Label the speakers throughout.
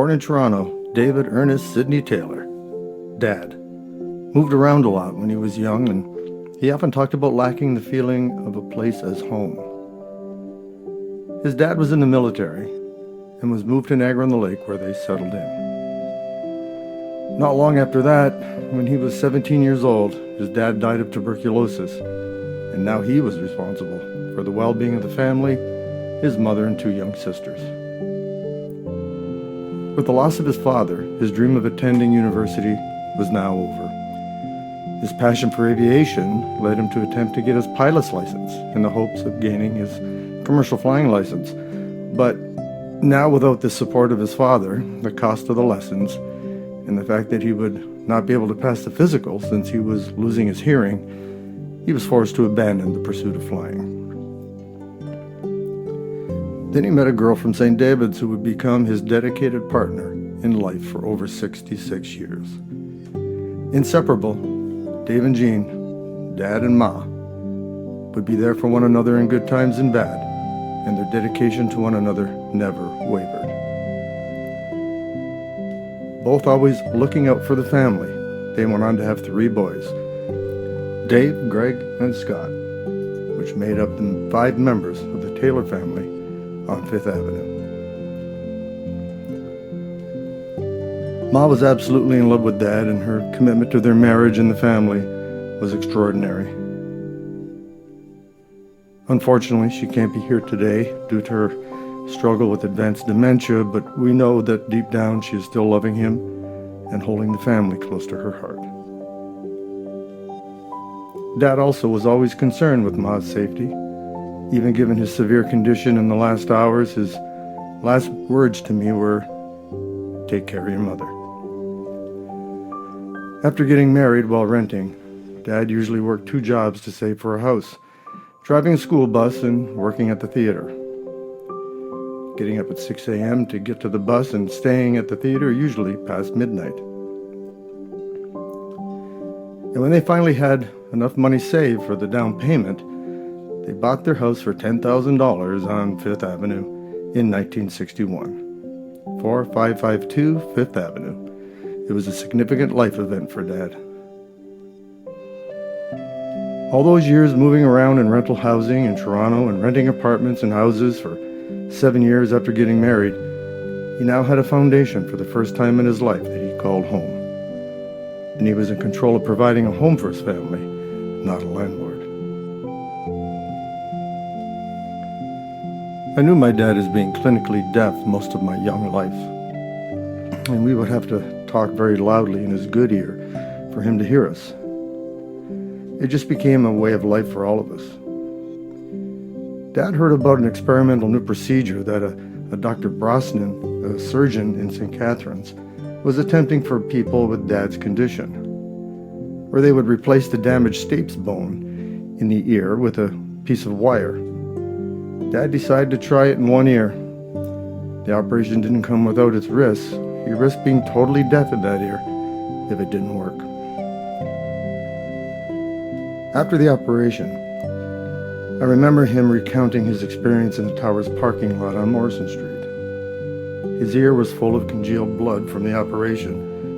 Speaker 1: Born in Toronto, David Ernest Sidney Taylor, Dad. Moved around a lot when he was young, and he often talked about lacking the feeling of a place as home. His dad was in the military and was moved to Niagara-on-the-Lake, where they settled in. Not long after that, when he was 17 years old, his dad died of tuberculosis, and now he was responsible for the well-being of the family, his mother and 2 young sisters. With the loss of his father, his dream of attending university was now over. His passion for aviation led him to attempt to get his pilot's license in the hopes of gaining his commercial flying license. But now, without the support of his father, the cost of the lessons, and the fact that he would not be able to pass the physical since he was losing his hearing, he was forced to abandon the pursuit of flying. Then he met a girl from St. David's who would become his dedicated partner in life for over 66 years. Inseparable, Dave and Jean, Dad and Ma, would be there for one another in good times and bad, and their dedication to one another never wavered. Both always looking out for the family, they went on to have 3 boys, Dave, Greg, and Scott, which made up the 5 members of the Taylor family on 5th Avenue. Ma was absolutely in love with Dad, and her commitment to their marriage and the family was extraordinary. Unfortunately, she can't be here today due to her struggle with advanced dementia, but we know that deep down she is still loving him and holding the family close to her heart. Dad also was always concerned with Ma's safety. Even given his severe condition in the last hours, his last words to me were, "Take care of your mother." After getting married while renting, Dad usually worked 2 jobs to save for a house, driving a school bus and working at the theater. Getting up at 6 a.m. to get to the bus and staying at the theater usually past midnight. And when they finally had enough money saved for the down payment, they bought their house for $10,000 on 5th Avenue in 1961. 4552 5th Avenue. It was a significant life event for Dad. All those years moving around in rental housing in Toronto and renting apartments and houses for 7 years after getting married, he now had a foundation for the first time in his life that he called home. And he was in control of providing a home for his family, not a landlord. I knew my dad as being clinically deaf most of my young life, and we would have to talk very loudly in his good ear for him to hear us. It just became a way of life for all of us. Dad heard about an experimental new procedure that a Dr. Brosnan, a surgeon in St. Catharines, was attempting for people with Dad's condition, where they would replace the damaged stapes bone in the ear with a piece of wire. Dad decided to try it in one ear. The operation didn't come without its risks. He risked being totally deaf in that ear if it didn't work. After the operation, I remember him recounting his experience in the Towers parking lot on Morrison Street. His ear was full of congealed blood from the operation,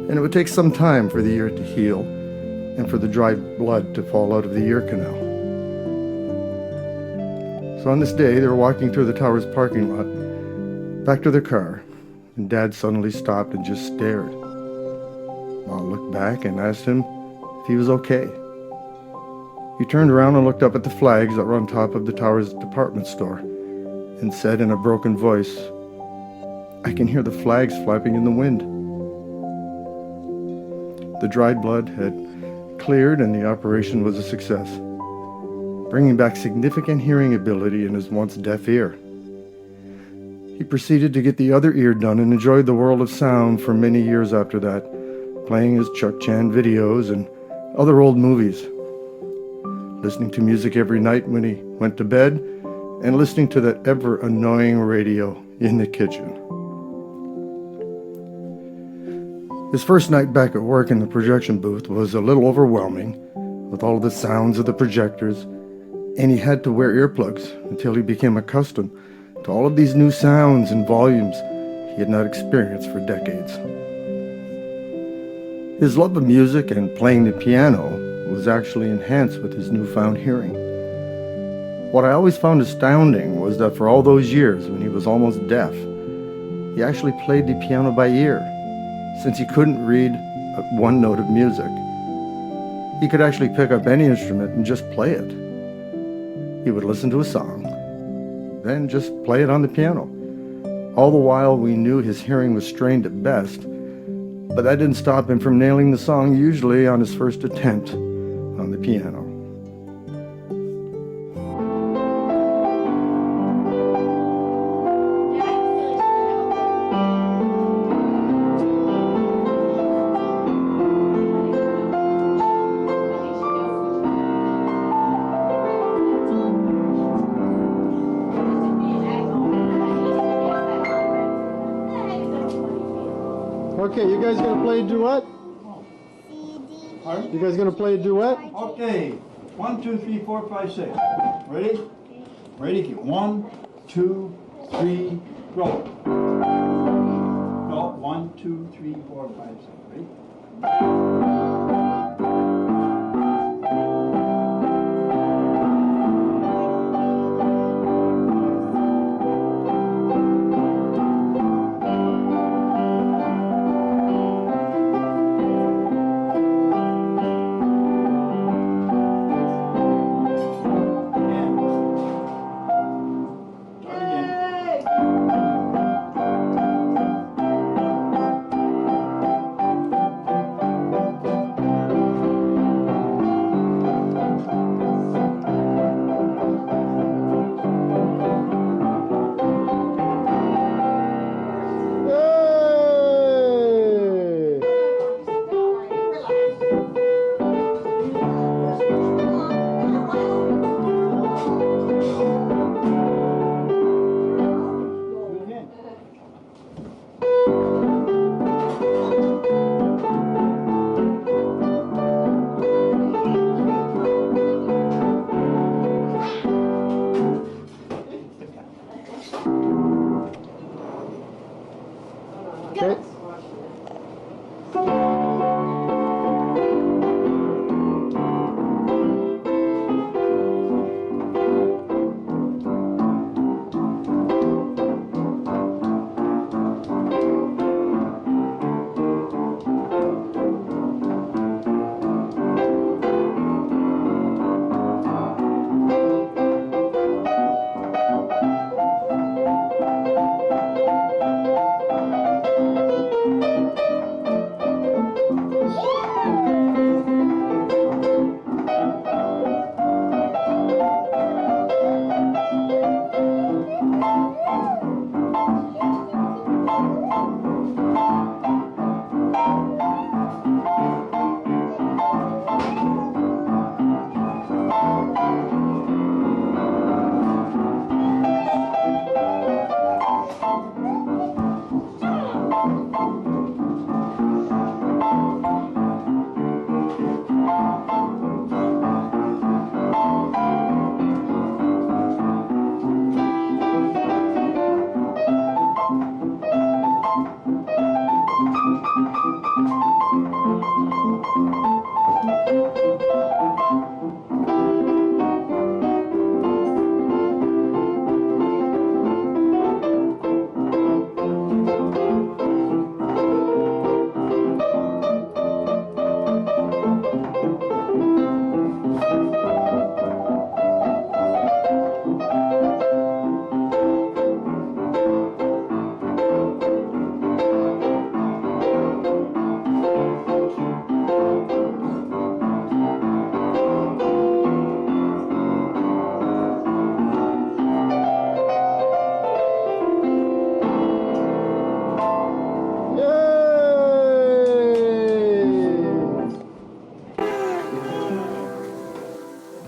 Speaker 1: and it would take some time for the ear to heal and for the dried blood to fall out of the ear canal. So on this day, they were walking through the Towers parking lot, back to their car, and Dad suddenly stopped and just stared. Mom looked back and asked him if he was okay. He turned around and looked up at the flags that were on top of the Towers department store and said in a broken voice, "I can hear the flags flapping in the wind." The dried blood had cleared and the operation was a success, bringing back significant hearing ability in his once deaf ear. He proceeded to get the other ear done and enjoyed the world of sound for many years after that, playing his Chuck Chan videos and other old movies, listening to music every night when he went to bed, and listening to that ever-annoying radio in the kitchen. His first night back at work in the projection booth was a little overwhelming with all of the sounds of the projectors, and he had to wear earplugs until he became accustomed to all of these new sounds and volumes he had not experienced for decades. His love of music and playing the piano was actually enhanced with his newfound hearing. What I always found astounding was that for all those years when he was almost deaf, he actually played the piano by ear, since he couldn't read one note of music. He could actually pick up any instrument and just play it. He would listen to a song, then just play it on the piano. All the while we knew his hearing was strained at best, but that didn't stop him from nailing the song usually on his first attempt on the piano. Okay, you guys gonna play a duet? You guys gonna play a duet?
Speaker 2: Okay, 1, 2, 3, 4, 5, 6. Ready? Ready? 1, 2, 3, go. Go. 1, 2, 3, 4, 5, 6. Ready?
Speaker 1: Okay.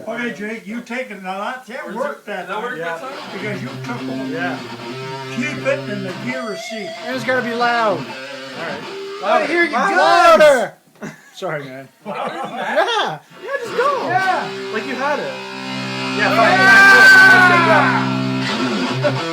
Speaker 2: Okay, Jake, you take it now. That worked that time.
Speaker 3: Yeah.
Speaker 2: Because you took them.
Speaker 3: Yeah.
Speaker 2: Keep it in the gear seat.
Speaker 3: And it's gotta be loud.
Speaker 2: Alright.
Speaker 3: Louder.
Speaker 2: Here you go.
Speaker 3: Louder. Sorry, man.
Speaker 2: Louder than that?
Speaker 3: Yeah. Yeah, just go.
Speaker 2: Yeah.
Speaker 3: Like you had it. Yeah, fine. Fine. Cool. Let's go.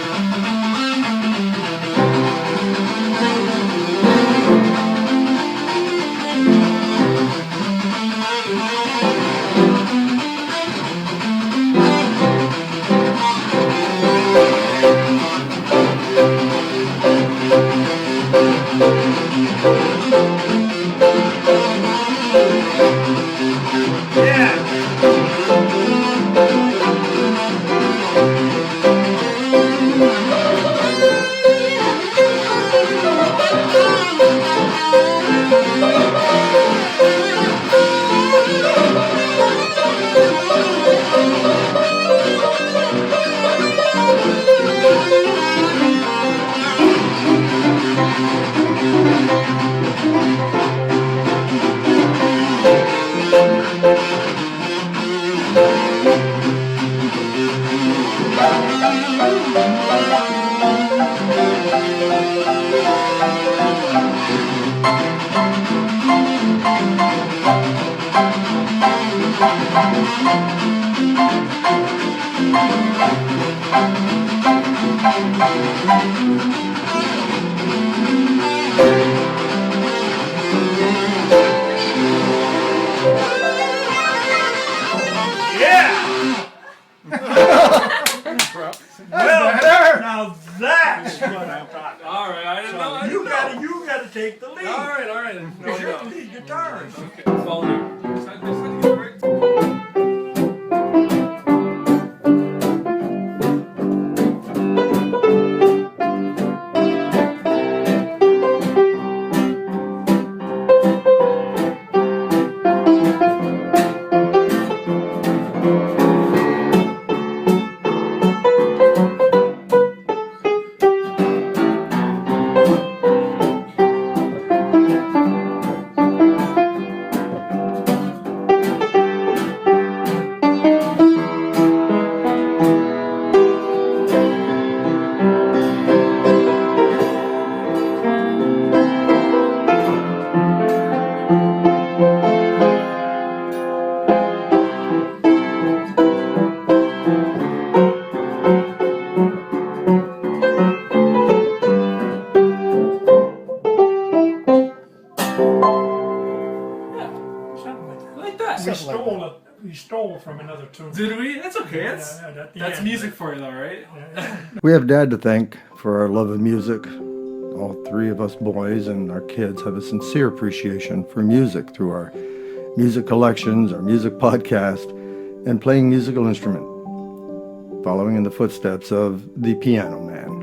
Speaker 2: Now that's what I'm talking about.
Speaker 4: All right, I didn't know. I
Speaker 2: You
Speaker 4: didn't know.
Speaker 2: you gotta take the lead.
Speaker 4: All right, all right. No,
Speaker 2: You're
Speaker 4: no.
Speaker 2: the lead guitarist.
Speaker 4: Okay, follow me. Just had to get it right. Like that.
Speaker 3: We stole from another tune.
Speaker 4: Did we? That's okay. That's
Speaker 3: end.
Speaker 4: music for you, though, right?
Speaker 1: We have Dad to thank for our love of music. All three of us boys and our kids have a sincere appreciation for music through our music collections, our music podcast, and playing musical instrument, following in the footsteps of the Piano Man.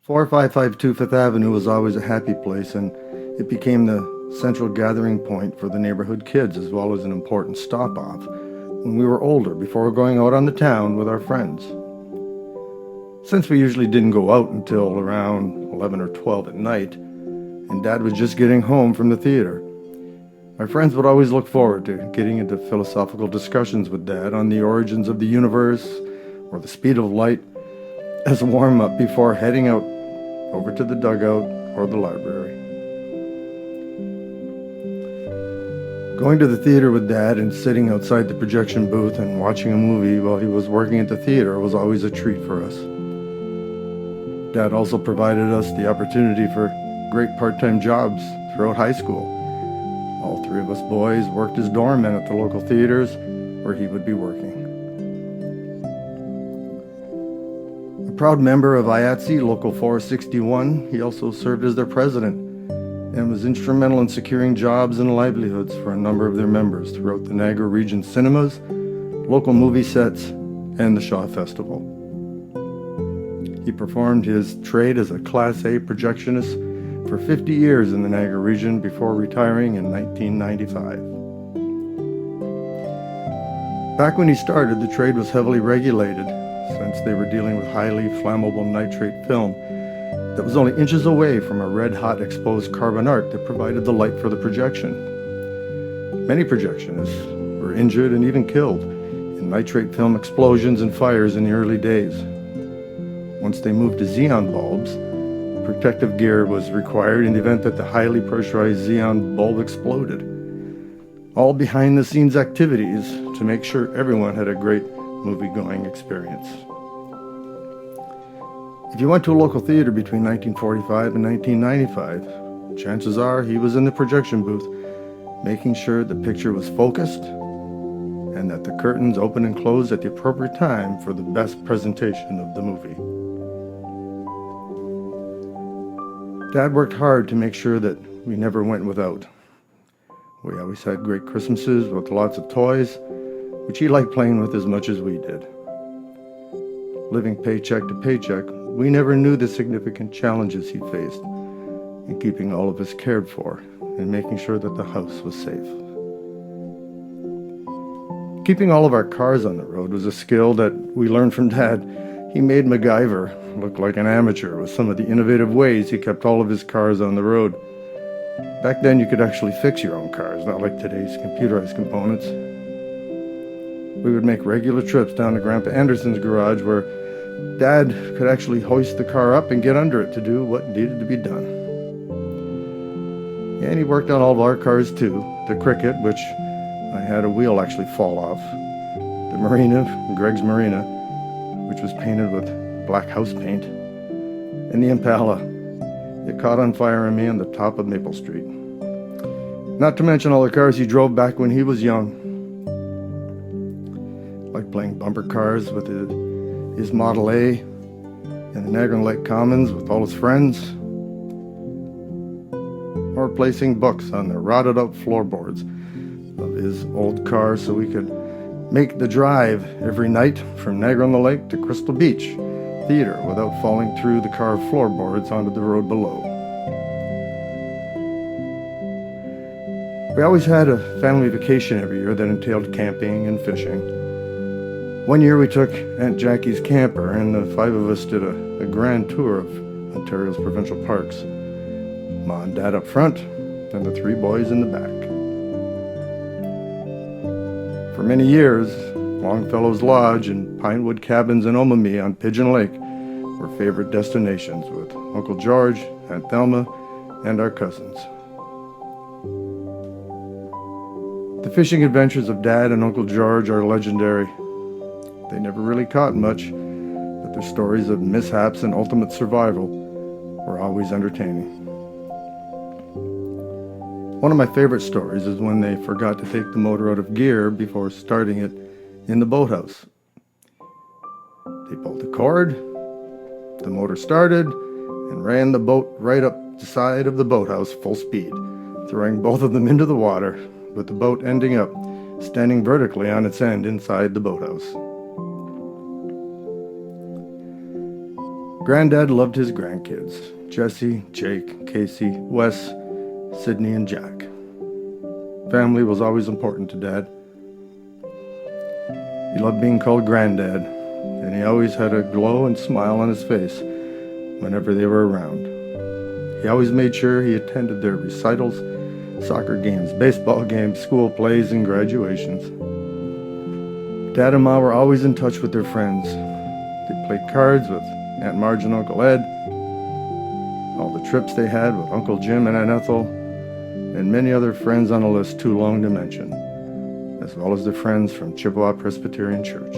Speaker 1: Four 5552 Fifth Avenue was always a happy place, and it became the central gathering point for the neighborhood kids, as well as an important stop-off when we were older, before going out on the town with our friends. Since we usually didn't go out until around 11 or 12 at night, and Dad was just getting home from the theater, my friends would always look forward to getting into philosophical discussions with Dad on the origins of the universe or the speed of light as a warm-up before heading out over to the dugout or the library. Going to the theater with Dad and sitting outside the projection booth and watching a movie while he was working at the theater was always a treat for us. Dad also provided us the opportunity for great part-time jobs throughout high school. All three of us boys worked as doormen at the local theaters where he would be working. A proud member of IATSE Local 461, he also served as their president and was instrumental in securing jobs and livelihoods for a number of their members throughout the Niagara region cinemas, local movie sets, and the Shaw Festival. He performed his trade as a Class A projectionist for 50 years in the Niagara region before retiring in 1995. Back when he started, the trade was heavily regulated since they were dealing with highly flammable nitrate film that was only inches away from a red-hot exposed carbon arc that provided the light for the projection. Many projectionists were injured and even killed in nitrate film explosions and fires in the early days. Once they moved to xenon bulbs, protective gear was required in the event that the highly pressurized xenon bulb exploded. All behind-the-scenes activities to make sure everyone had a great movie-going experience. If you went to a local theater between 1945 and 1995, chances are he was in the projection booth making sure the picture was focused and that the curtains opened and closed at the appropriate time for the best presentation of the movie. Dad worked hard to make sure that we never went without. We always had great Christmases with lots of toys, which he liked playing with as much as we did. Living paycheck to paycheck, we never knew the significant challenges he faced in keeping all of us cared for and making sure that the house was safe. Keeping all of our cars on the road was a skill that we learned from Dad. He made MacGyver look like an amateur with some of the innovative ways he kept all of his cars on the road. Back then you could actually fix your own cars, not like today's computerized components. We would make regular trips down to Grandpa Anderson's garage where Dad could actually hoist the car up and get under it to do what needed to be done. And he worked on all of our cars too. The Cricket, which I had a wheel actually fall off. The Marina, Greg's Marina, which was painted with black house paint. And the Impala. It caught on fire on me on the top of Maple Street. Not to mention all the cars he drove back when he was young. Like playing bumper cars with his Model A in the Niagara Lake Commons with all his friends, or placing books on the rotted out floorboards of his old car so we could make the drive every night from Niagara-on-the-Lake to Crystal Beach Theater without falling through the car floorboards onto the road below. We always had a family vacation every year that entailed camping and fishing. One year we took Aunt Jackie's camper and the five of us did a grand tour of Ontario's provincial parks. Ma and Dad up front and the three boys in the back. For many years, Longfellow's Lodge and Pinewood Cabins in Omemee on Pigeon Lake were favorite destinations with Uncle George, Aunt Thelma, and our cousins. The fishing adventures of Dad and Uncle George are legendary. They never really caught much, but their stories of mishaps and ultimate survival were always entertaining. One of my favorite stories is when they forgot to take the motor out of gear before starting it in the boathouse. They pulled the cord, the motor started, and ran the boat right up the side of the boathouse full speed, throwing both of them into the water, with the boat ending up standing vertically on its end inside the boathouse. Grandad loved his grandkids, Jesse, Jake, Casey, Wes, Sydney, and Jack. Family was always important to Dad. He loved being called Grandad, and he always had a glow and smile on his face whenever they were around. He always made sure he attended their recitals, soccer games, baseball games, school plays, and graduations. Dad and Ma were always in touch with their friends. They played cards with Aunt Marge and Uncle Ed. trips they had with Uncle Jim and Aunt Ethel, and many other friends on a list too long to mention, as well as their friends from Chippewa Presbyterian Church.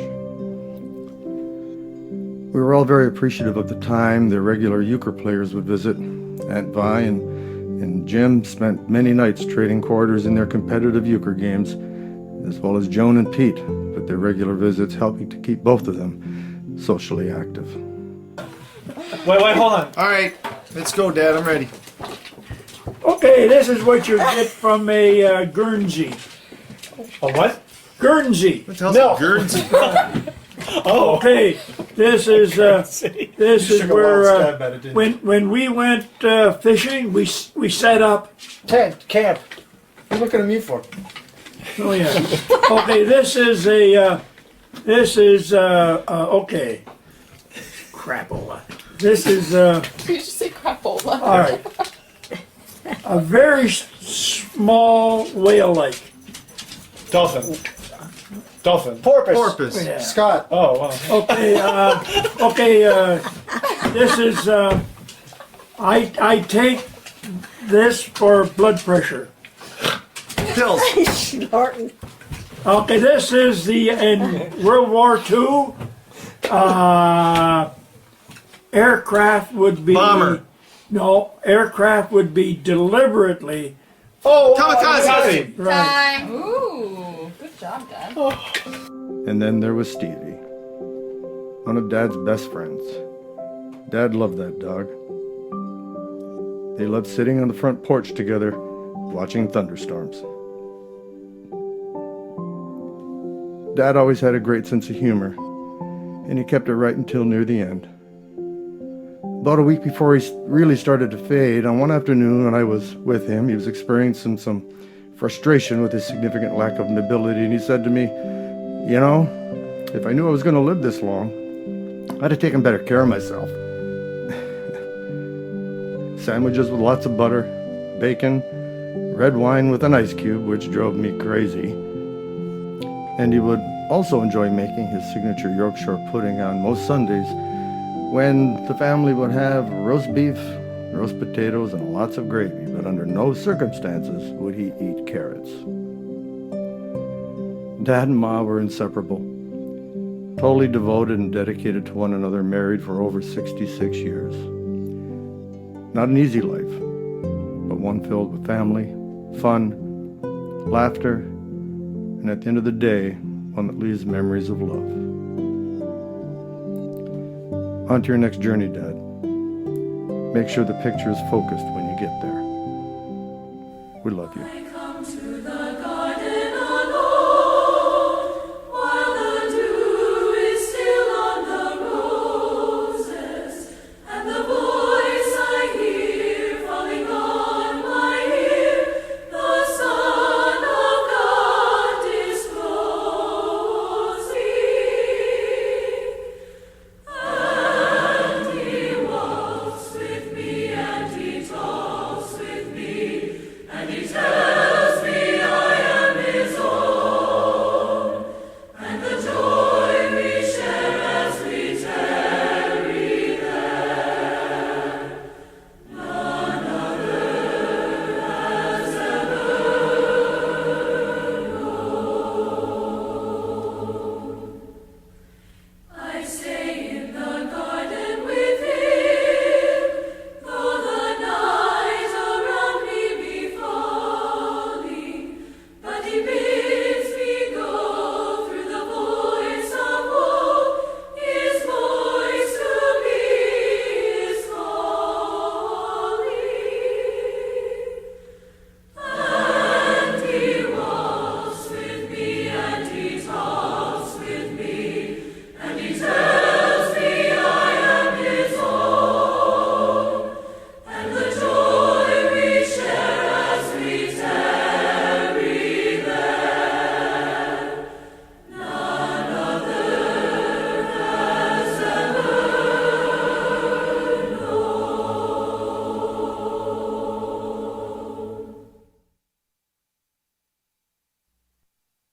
Speaker 1: We were all very appreciative of the time their regular euchre players would visit. Aunt Vi and Jim spent many nights trading quarters in their competitive euchre games, as well as Joan and Pete, with their regular visits helping to keep both of them socially active.
Speaker 4: Wait, hold on.
Speaker 5: All right, let's go, Dad. I'm ready.
Speaker 3: Okay, this is what you get from a Guernsey.
Speaker 4: A what?
Speaker 3: Guernsey.
Speaker 5: What the hell's a Guernsey?
Speaker 4: Oh,
Speaker 3: Okay, this is where when we went fishing, we set up.
Speaker 5: Tent, camp. What are you looking at me for?
Speaker 3: Oh yeah. Okay, this is okay. Crapola. This is
Speaker 6: You just say crapola.
Speaker 3: all right. A very small whale lake.
Speaker 4: dolphin. Dolphin.
Speaker 5: Porpoise.
Speaker 2: Porpoise.
Speaker 3: Yeah.
Speaker 5: Scott.
Speaker 4: Oh, wow.
Speaker 3: Okay, this is, I take this for blood pressure.
Speaker 5: Pills.
Speaker 3: Okay, this is in World War II, aircraft would be...
Speaker 5: Bomber.
Speaker 3: No, aircraft would be deliberately...
Speaker 5: Oh, kamikaze.
Speaker 3: Right.
Speaker 6: Time. Ooh, good job, Dad.
Speaker 1: And then there was Stevie, one of Dad's best friends. Dad loved that dog. They loved sitting on the front porch together, watching thunderstorms. Dad always had a great sense of humor, and he kept it right until near the end. About a week before he really started to fade, on one afternoon when I was with him, he was experiencing some frustration with his significant lack of mobility, and he said to me, "You know, if I knew I was going to live this long, I'd have taken better care of myself." Sandwiches with lots of butter, bacon, red wine with an ice cube, which drove me crazy. And he would also enjoy making his signature Yorkshire pudding on most Sundays, when the family would have roast beef, roast potatoes, and lots of gravy, but under no circumstances would he eat carrots. Dad and Ma were inseparable, totally devoted and dedicated to one another, married for over 66 years. Not an easy life, but one filled with family, fun, laughter, and at the end of the day, one that leaves memories of love. On to your next journey, Dad. Make sure the picture is focused when you get there. We love you.